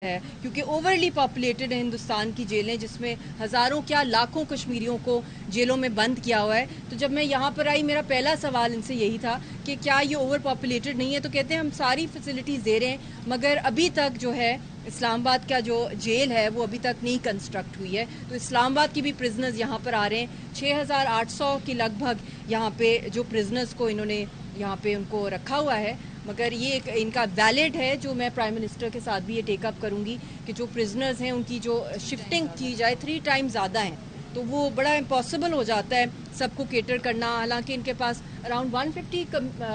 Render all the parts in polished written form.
ہے کیونکہ overly populated ہے ہندوستان کی جیلیں، جس میں ہزاروں کیا لاکھوں کشمیریوں کو جیلوں میں بند کیا ہوا ہے۔ تو جب میں یہاں پر آئی، میرا پہلا سوال ان سے یہی تھا کہ کیا یہ اوور پاپولیٹڈ نہیں ہے؟ تو کہتے ہیں ہم ساری فیسلٹیز دے رہے ہیں، مگر ابھی تک جو ہے اسلام آباد کا جو جیل ہے وہ ابھی تک نہیں کنسٹرکٹ ہوئی ہے۔ تو اسلام آباد کی بھی پرزنرز یہاں پر آ رہے ہیں، 6800 کی لگ بھگ یہاں پہ جو پرزنرز کو انہوں نے یہاں پہ ان کو رکھا ہوا ہے، مگر یہ ایک ان کا ویلڈ ہے جو میں پرائم منسٹر کے ساتھ بھی یہ ٹیک اپ کروں گی کہ جو پرزنرز ہیں ان کی جو شفٹنگ کی جائے 3 ٹائم زیادہ ہیں، تو وہ بڑا امپاسبل ہو جاتا ہے سب کو کیٹر کرنا۔ حالانکہ ان کے پاس اراؤنڈ 150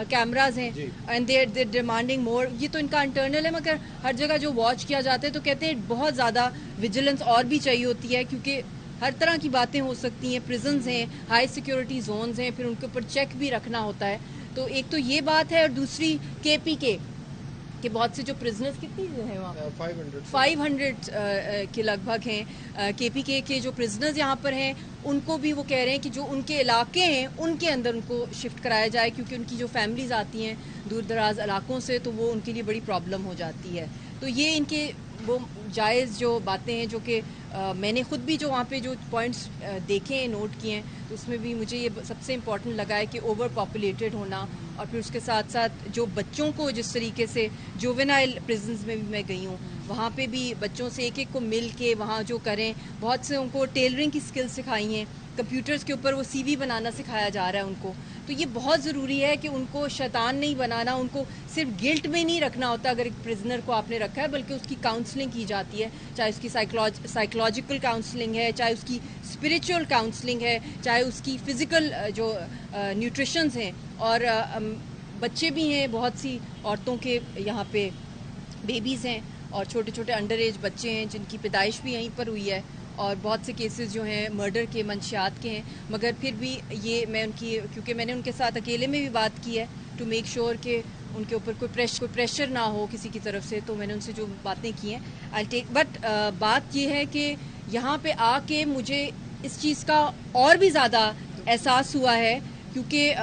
کیمراز ہیں اینڈ دے ڈیمانڈنگ مور۔ یہ تو ان کا انٹرنل ہے، مگر ہر جگہ جو واچ کیا جاتا ہے تو کہتے ہیں بہت زیادہ ویجیلنس اور بھی چاہیے ہوتی ہے، کیونکہ ہر طرح کی باتیں ہو سکتی ہیں، پرزنز ہیں، ہائی سیکیورٹی زونز ہیں، پھر ان کے اوپر چیک بھی رکھنا ہوتا ہے۔ تو ایک تو یہ بات ہے، اور دوسری کے پی کے کہ بہت سے جو پرزنرز کتنی ہیں وہاں 500 کے لگ بھگ ہیں کے پی کے جو پرزنرز یہاں پر ہیں، ان کو بھی وہ کہہ رہے ہیں کہ جو ان کے علاقے ہیں ان کے اندر ان کو شفٹ کرایا جائے، کیونکہ ان کی جو فیملیز آتی ہیں دور دراز علاقوں سے تو وہ ان کے لیے بڑی پرابلم ہو جاتی ہے۔ تو یہ ان کے وہ جائز جو باتیں ہیں جو کہ میں نے خود بھی جو وہاں پہ جو پوائنٹس دیکھے ہیں، نوٹ کیے ہیں، تو اس میں بھی مجھے یہ سب سے امپورٹنٹ لگا ہے کہ اوور پاپولیٹڈ ہونا، اور پھر اس کے ساتھ ساتھ جو بچوں کو جس طریقے سے جوونائل پرزنز میں بھی میں گئی ہوں، وہاں پہ بھی بچوں سے ایک ایک کو مل کے وہاں جو کریں، بہت سے ان کو ٹیلرنگ کی سکل سکھائی ہیں، کمپیوٹرز کے اوپر وہ سی وی بنانا سکھایا جا رہا ہے ان کو۔ تو یہ بہت ضروری ہے کہ ان کو شیطان نہیں بنانا، ان کو صرف گلٹ میں نہیں رکھنا ہوتا اگر ایک پرزنر کو آپ نے رکھا ہے، بلکہ اس کی کاؤنسلنگ کی جاتی ہے، چاہے اس کی سائیکولوجیکل کاؤنسلنگ ہے، چاہے اس کی اسپریچول کاؤنسلنگ ہے، چاہے اس کی فزیکل جو نیوٹریشنز ہیں، اور بچے بھی ہیں، بہت سی عورتوں کے یہاں پہ بیبیز ہیں اور چھوٹے چھوٹے انڈر ایج بچے ہیں جن کی پیدائش بھی یہیں پر ہوئی ہے، اور بہت سے کیسز جو ہیں مرڈر کے منشیات کے ہیں، مگر پھر بھی یہ میں ان کی، کیونکہ میں نے ان کے ساتھ اکیلے میں بھی بات کی ہے ٹو میک شیور کہ ان کے اوپر کوئی پریشر نہ ہو کسی کی طرف سے، تو میں نے ان سے جو باتیں کی ہیں آئی ٹیک۔ بٹ بات یہ ہے کہ یہاں پہ آ کے مجھے اس چیز کا اور بھی زیادہ احساس ہوا ہے، کیونکہ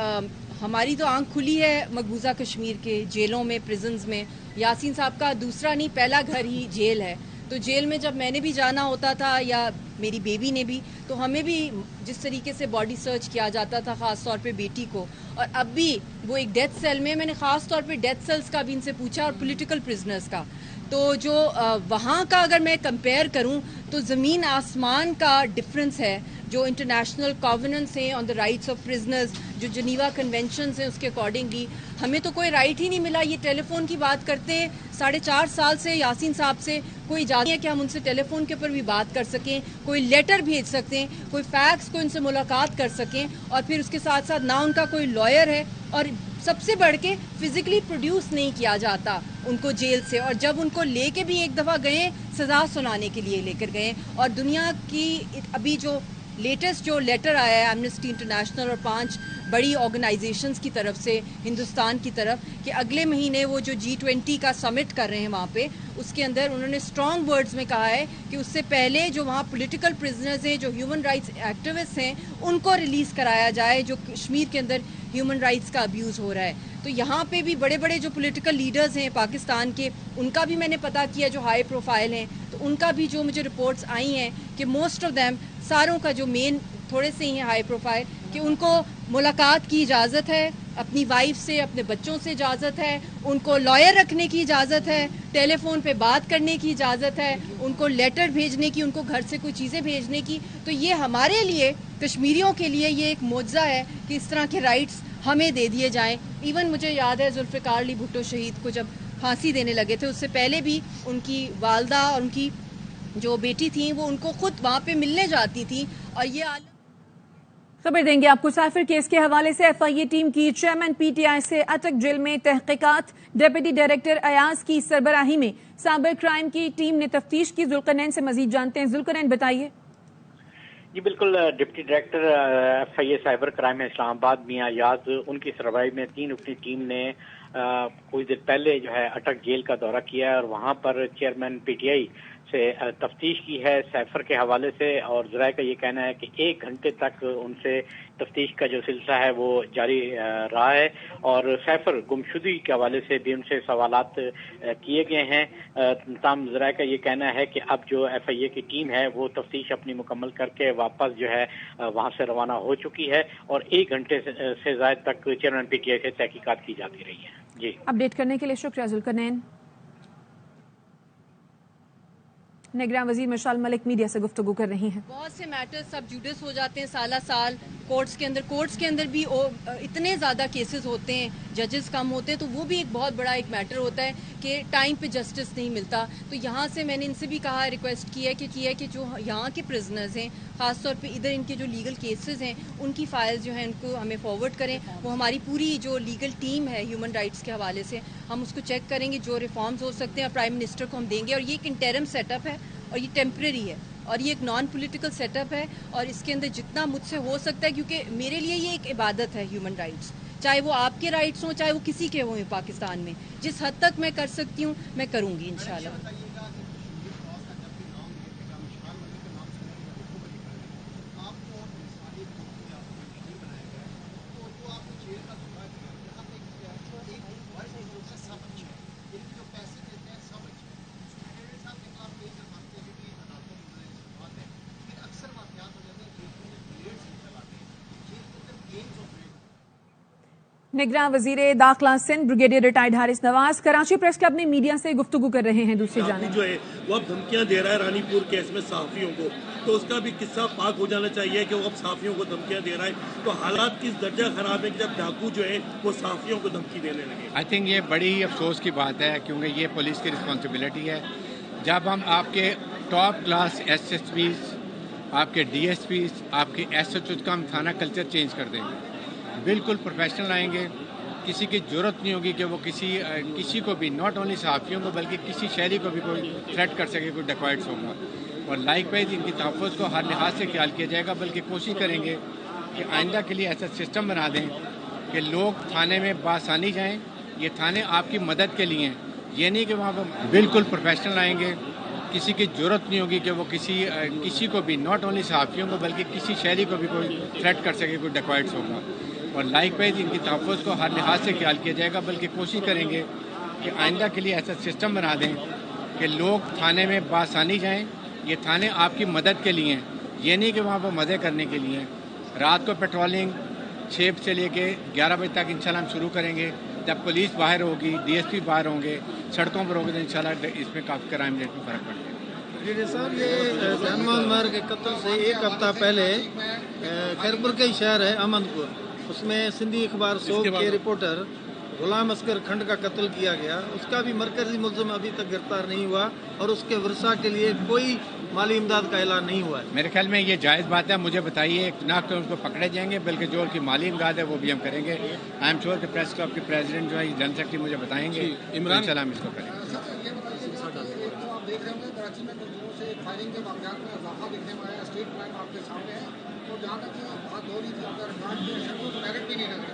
ہماری تو آنکھ کھلی ہے مقبوضہ کشمیر کے جیلوں میں، پرزنز میں۔ یاسین صاحب کا دوسرا نہیں پہلا گھر ہی جیل ہے، تو جیل میں جب میں نے بھی جانا ہوتا تھا یا میری بیبی نے بھی، تو ہمیں بھی جس طریقے سے باڈی سرچ کیا جاتا تھا، خاص طور پہ بیٹی کو، اور اب بھی وہ ایک ڈیتھ سیل میں نے خاص طور پہ ڈیتھ سیلز کا بھی ان سے پوچھا، اور پولیٹیکل پرزنرز کا، تو جو وہاں کا اگر میں کمپیئر کروں تو زمین آسمان کا ڈفرنس ہے۔ جو انٹرنیشنل کووننٹس ہیں آن دا رائٹس آف پرزنرز، جو جنیوا کنونشنز ہیں، اس کے اکارڈنگلی ہمیں تو کوئی رائٹ ہی نہیں ملا۔ یہ ٹیلی فون کی بات کرتے ہیں 4.5 سال سے، یاسین صاحب سے کوئی اجازت نہیں ہے کہ ہم ان سے ٹیلی فون کے اوپر بھی بات کر سکیں، کوئی لیٹر بھیج سکتے ہیں، کوئی فیکس کو ان سے ملاقات کر سکیں، اور پھر اس کے ساتھ ساتھ نہ ان کا کوئی لائر ہے، اور سب سے بڑھ کے فزیکلی پروڈیوس نہیں کیا جاتا ان کو جیل سے، اور جب ان کو لے کے بھی ایک دفعہ گئے سزا سنانے کے لیے لے کر گئے۔ اور دنیا کی ابھی جو لیٹسٹ جو لیٹر آیا ہے ایمنسٹی انٹرنیشنل اور 5 بڑی آرگنائزیشنز کی طرف سے ہندوستان کی طرف، کہ اگلے مہینے وہ جو G20 کا سمٹ کر رہے ہیں وہاں پہ، اس کے اندر انہوں نے اسٹرانگ ورڈز میں کہا ہے کہ اس سے پہلے جو وہاں پولیٹیکل پرزنرز ہیں، جو ہیومن رائٹس ایکٹیوسٹ ہیں، ان کو ریلیز کرایا جائے، جو کشمیر کے اندر ہیومن رائٹس کا ابیوز ہو رہا ہے۔ تو یہاں پہ بھی بڑے بڑے جو پولیٹیکل لیڈرز ہیں پاکستان کے، ان کا بھی میں نے پتہ کیا جو ہائی پروفائل ہیں، تو ان کا بھی جو مجھے رپورٹس آئی ہیں کہ موسٹ آف دیم، ساروں کا جو مین تھوڑے سے ہی ہیں ہائی پروفائل، کہ ان کو ملاقات کی اجازت ہے اپنی وائف سے، اپنے بچوں سے اجازت ہے، ان کو لائر رکھنے کی اجازت ہے، ٹیلی فون پہ بات کرنے کی اجازت ہے، ان کو لیٹر بھیجنے کی، ان کو گھر سے کوئی چیزیں بھیجنے کی۔ تو یہ ہمارے لیے، کشمیریوں کے لیے یہ ایک معجزہ ہے کہ اس طرح کے رائٹس ہمیں دے دیے جائیں۔ ایون مجھے یاد ہے ذوالفقار علی بھٹو شہید کو جب پھانسی دینے لگے تھے، اس سے پہلے بھی ان کی والدہ اور ان کی جو بیٹی تھیں وہ ان کو خود وہاں پہ ملنے جاتی تھیں، اور یہ خبر دیں گے آپ کو سافر کیس کے حوالے سے۔ ایف آئی اے ٹیم کی چیئرمین پی ٹی آئی سے اٹک جیل میں تحقیقات، ڈپٹی ڈائریکٹر ایاز کی سربراہی میں سائبر کرائم کی ٹیم نے تفتیش کی۔ ذوالقرنین سے مزید جانتے ہیں۔ ذوالقرنین بتائیے۔ جی بالکل، deputy director F I A cyber crime اسلام آباد میاں ایاز، ان کی سربراہی میں 3 رکنی ٹیم نے कुछ देर पहले जो है अटक जेल का दौरा किया है और वहां पर चेयरमैन पीटीआई से तफ्तीश की है सैफर के हवाले से, और ज़राए का ये कहना है कि 1 घंटे तक उनसे तफ्तीश का जो सिलसिला है वो जारी रहा है और सैफर गुमशुदगी के हवाले से भी उनसे सवालात किए गए हैं। तमाम ज़राए का ये कहना है कि अब जो FIA की टीम है वो तफ्तीश अपनी मुकम्मल करके वापस जो है वहाँ से रवाना हो चुकी है और 1 घंटे से ज़ायद तक चेयरमैन PTI से तहकीकात की जाती रही है। जी, अपडेट करने के लिए शुक्रिया जुल्करनैन। निगरान वजीर मशाल मलिक मीडिया से गुफ्तगू कर रही हैं। बहुत से मैटर्स सब जुडिस हो जाते हैं साल कोर्ट्स के अंदर भी इतने ज़्यादा केसेस होते हैं, जजेस कम होते हैं, तो वो भी एक बहुत बड़ा एक मैटर होता है कि टाइम पे जस्टिस नहीं मिलता। तो यहाँ से मैंने इनसे भी कहा, रिक्वेस्ट की है कि जो यहाँ के प्रिजनर्स हैं, ख़ासतौर पे इधर इनके जो लीगल केसेस हैं उनकी फाइल्स जो हैं उनको हमें फॉरवर्ड करें। वो हमारी पूरी जो लीगल टीम है ह्यूमन राइट्स के हवाले से हम उसको चेक करेंगे, जो रिफॉर्म्स हो सकते हैं और प्राइम मिनिस्टर को हम देंगे। और ये एक इंटरम सेटअप है और ये टेम्परेरी है और ये एक नॉन पॉलिटिकल सेटअप है और इसके अंदर जितना मुझसे हो सकता है, क्योंकि मेरे लिए ये एक इबादत है ह्यूमन राइट्स, चाहे वो आपके राइट्स हों चाहे वो किसी के हों पाकिस्तान में, जिस हद तक मैं कर सकती हूँ मैं करूँगी इंशाल्लाह। निगरान वजीर दाखिला Sindh brigadier retired Haris Nawaz Karachi press club में मीडिया से गुफ्तगू कर रहे हैं। दूसरी जानिब जो है वो अब धमकियां दे रहा है रानीपुर केस में सहाफियों को, तो उसका भी किस्सा पाक हो जाना चाहिए कि वो अब सहाफियों को धमकियां दे रहा है। तो हालात किस दर्जा खराब है कि जब डाकू जो है वो सहाफियों को धमकी देने लगे। आई थिंक ये बड़ी ही अफसोस की बात है, क्योंकि ये पुलिस की रिस्पॉन्सिबिलिटी है। जब हम आपके टॉप क्लास SSPs, आपके DSPs, आपके SHOs का हम थाना कल्चर चेंज कर देंगे, बिल्कुल प्रोफेशनल आएंगे। किसी की ज़रूरत नहीं होगी कि वो किसी को भी, नॉट ओनली सहाफ़ियों को बल्कि किसी शहरी को भी कोई थ्रेट कर सके, कोई डेकॉइट्स होगा। और लाइकवाइज इनकी तहफ़्फ़ुज़ को हर लिहाज से ख्याल किया जाएगा, बल्कि कोशिश करेंगे कि आइंदा के लिए ऐसा सिस्टम बना दें कि लोग थाने में बासानी जाएँ। ये थाने आपकी मदद के लिए हैं, ये नहीं कि वहाँ पर बिल्कुल प्रोफेशनल आएंगे। किसी की ज़रूरत नहीं होगी कि वो किसी को भी, नॉट ओनली सहाफ़ियों को बल्कि किसी शहरी को भी कोई थ्रेट कर सके, कोई डेकॉइट्स होगा। और लाइकवाइज इनकी तहफ़्फ़ुज़ को हर लिहाज से ख्याल किया जाएगा, बल्कि कोशिश करेंगे कि आइंदा के लिए ऐसा सिस्टम बना दें कि लोग थाने में बासानी जाएँ। ये थाने आपकी मदद के लिए हैं, ये नहीं कि वहाँ पर मज़े करने के लिए हैं। रात को पेट्रोलिंग 6 से लेके 11 बजे तक इंशाल्लाह हम शुरू करेंगे। जब पुलिस बाहर होगी, DSP बाहर होंगे, सड़कों पर होंगे, तो इंशाल्लाह इसमें काफ़ी क्राइम रेट में फ़र्क पड़ेगा। जी साहब, ये जानमान मार के कत्ल से 1 हफ्ता पहले खैरपुर के शहर है अमनपुर, उसमें सिंधी अखबार 100 के रिपोर्टर गुलाम असगर खंड का कत्ल किया गया। उसका भी मरकजी मुलजिम अभी तक गिरफ्तार नहीं हुआ और उसके वर्षा के लिए कोई माली इमदाद का ऐलान नहीं हुआ है। मेरे ख्याल में ये जायज़ बात है। मुझे बताइए, ना कि उनको पकड़े जाएंगे, बल्कि जो उनकी माली इमदाद है वो भी हम करेंगे। आई एम श्योर कि प्रेस क्लब के प्रेसिडेंट जो है जनरल सेक्रेटरी मुझे बताएंगे, इमरान सलाम इसको करेंगे। फायरिंग के वाक़यात में इजाफा देखने में आया, स्टेट क्राइम आपके सामने है। तो जहाँ तक बात हो रही थी, अगर मेरिट भी नहीं लग रहा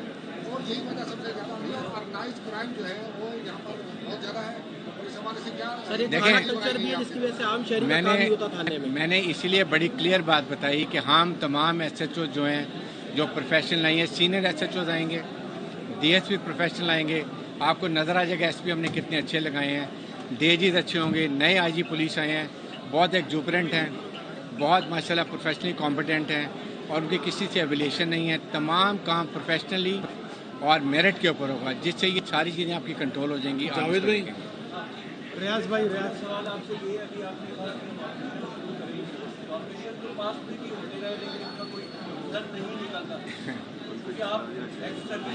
और यही वजह सबसे ज़्यादा हुई है। ऑर्गेनाइज्ड क्राइम जो है वो यहाँ पर बहुत ज़्यादा है और इस हवाले से क्या देखिए, मैंने इसीलिए बड़ी क्लियर बात बताई कि हम तमाम SHO जो हैं, जो प्रोफेशनल नहीं है, सीनियर SHOs आएंगे, DSP प्रोफेशनल आएंगे। आपको नज़र आ जाएगा SP हमने कितने अच्छे लगाए हैं, DIGs अच्छे होंगे, नए IG पुलिस आए हैं, बहुत एक्जुपरेंट हैं, बहुत माशाल्लाह प्रोफेशनली कॉम्पिटेंट हैं और उनकी किसी से एविलेशन नहीं है। तमाम काम प्रोफेशनली और मेरिट के ऊपर होगा, जिससे ये सारी चीज़ें आपकी कंट्रोल हो जाएंगी। जावेद भाई, रियाज सवाल आपसे ये है कि आपने ऑपरेशन तो पास भी होते रहे लेकिन उनका कोई रिजल्ट नहीं निकलता, क्योंकि आप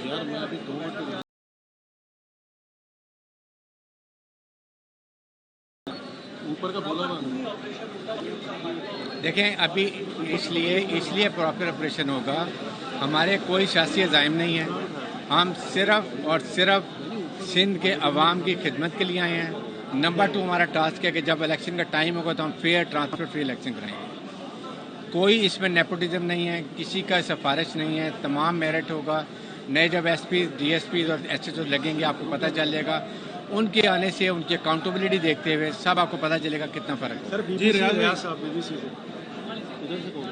यार मैं अभी 2 मिनट ऊपर का बोला ना। देखें, अभी इसलिए प्रॉपर ऑपरेशन होगा, हमारे कोई सियासी अज़ाइम नहीं है। हम सिर्फ़ और सिर्फ सिंध के अवाम की खिदमत के लिए आए हैं। नंबर 2 हमारा टास्क है कि जब इलेक्शन का टाइम होगा तो हम फेयर, ट्रांसपेरेंट, फ्री इलेक्शन कराएंगे। कोई इसमें नेपोटिज्म नहीं है, किसी का सिफारिश नहीं है, तमाम मेरिट होगा। नए जब एसपी डीएसपी और एसएचओ लगेंगे आपको पता चल जाएगा, उनके आने से उनकी अकाउंटेबिलिटी देखते हुए सब आपको पता चलेगा कितना फर्क है। सर जी रियाज साहब बीबीसी से इधर से कौन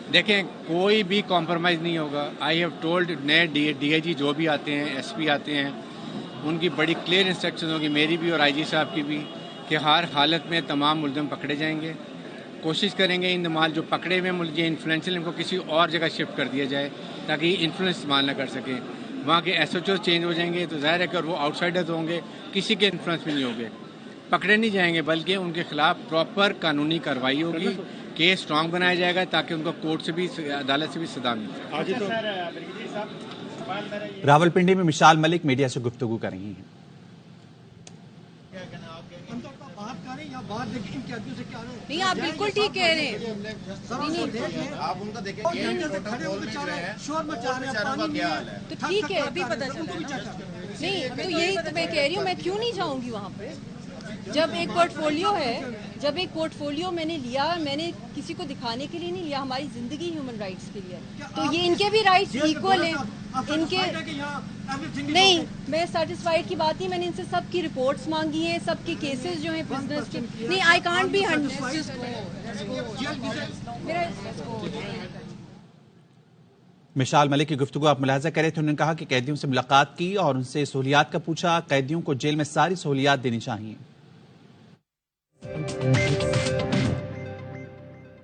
देखें, कोई भी कॉम्प्रोमाइज़ नहीं होगा। आई हैव टोल्ड नए डीआईजी जो भी आते हैं, एसपी आते हैं, उनकी बड़ी क्लियर इंस्ट्रक्शन होगी, मेरी भी और आईजी साहब की भी, कि हर हालत में तमाम मुलज़िम पकड़े जाएंगे। कोशिश करेंगे इन माल जो पकड़े हुए मुलज़िम इन्फ्लुएंशियल इनको किसी और जगह शिफ्ट कर दिया जाए ताकि इन्फ्लुएंस इस्तेमाल न कर सकें। वहाँ के एसएचओ चेंज हो जाएंगे तो ज़ाहिर है कि वो आउटसाइडर्स होंगे, किसी के इन्फ्लुएंस में नहीं होंगे, पकड़े नहीं जाएंगे, बल्कि उनके खिलाफ प्रॉपर कानूनी कार्रवाई होगी, केस स्ट्रांग बनाया जाएगा ताकि उनको कोर्ट से भी अदालत से भी सजा मिले। रावलपिंडी में मिसाल मलिक मीडिया से गुफ्तगू कर रही हैं। नहीं, आप बिल्कुल ठीक कह रहे हैं। आप उनका देखें शोर मचा रहे हैं, तो ठीक है, अभी पता चला। नहीं, तो यही तो मैं कह रही हूँ, मैं क्यों नहीं जाऊंगी वहाँ पे। जब एक पोर्टफोलियो मैंने लिया, मैंने किसी को दिखाने के लिए नहीं लिया, हमारी जिंदगी ह्यूमन राइट्स के लिए, तो ये इनके भी राइट्स इक्वल हैं। इनके नहीं, मैं सेटिस्फाइड की बात नहीं, मैंने इनसे सबकी रिपोर्ट्स मांगी हैं, सबके केसेस जो हैं बिजनेस के। नहीं, आई कांट बी मिसाल मलिक की गुफ्तगू आप मुलाहजा करें तो उन्होंने कहा कि कैदियों से मुलाकात की और उनसे सहूलियात का पूछा। कैदियों को जेल में सारी सहूलियात देनी चाहिए।